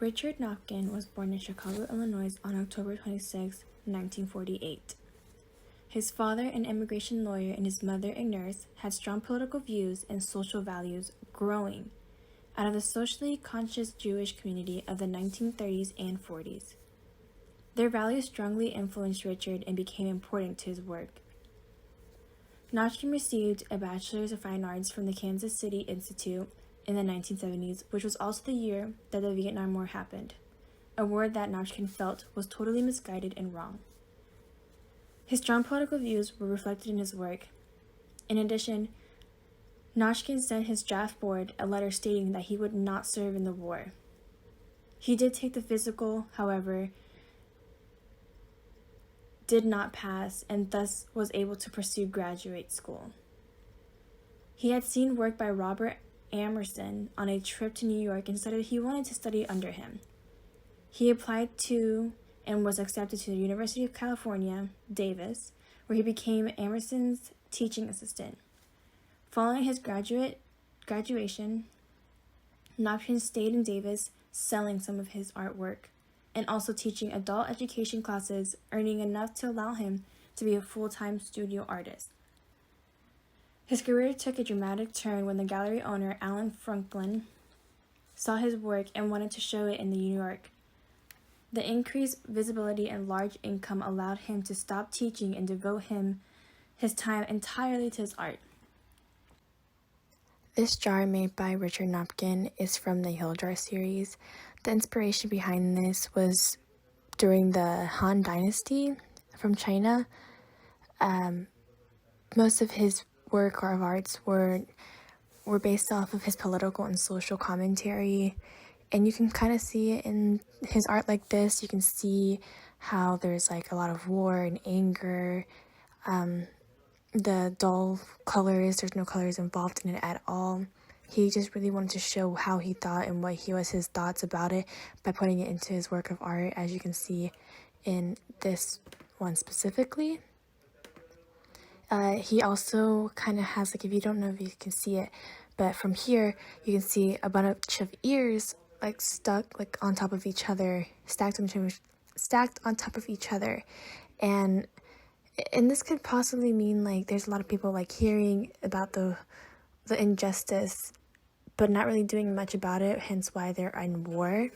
Richard Nopkin was born in Chicago, Illinois on October 26, 1948. His father, an immigration lawyer, and his mother, a nurse, had strong political views and social values growing out of the socially conscious Jewish community of the 1930s and 40s. Their values strongly influenced Richard and became important to his work. Notkin received a Bachelor's of Fine Arts from the Kansas City Institute in the 1970s, which was also the year that the Vietnam War happened, a war that Notkin felt was totally misguided and wrong. His strong political views were reflected in his work. In addition, Notkin sent his draft board a letter stating that he would not serve in the war. He did take the physical, however, did not pass, and thus was able to pursue graduate school. He had seen work by Robert Emerson on a trip to New York and decided he wanted to study under him. He applied to and was accepted to the University of California, Davis, where he became Emerson's teaching assistant. Following his graduation, Nopkin stayed in Davis selling some of his artwork and also teaching adult education classes, earning enough to allow him to be a full-time studio artist. His career took a dramatic turn when the gallery owner, Alan Franklin, saw his work and wanted to show it in New York. The increased visibility and large income allowed him to stop teaching and devote his time entirely to his art. This jar made by Richard Nopkin is from the Hill Jar series. The inspiration behind this was during the Han Dynasty from China. Most of his work of arts were based off of his political and social commentary, and you can kind of see it in his art like this. You can see how there's like a lot of war and anger, the dull colors, there's no colors involved in it at all. He just really wanted to show how he thought and what was his thoughts about it by putting it into his work of art, as you can see in this one specifically. He also kind of has, like, if you don't know if you can see it, but from here you can see a bunch of ears like stuck like on top of each other, stacked on top of each other, and this could possibly mean like there's a lot of people like hearing about the injustice but not really doing much about it, hence why they're in war.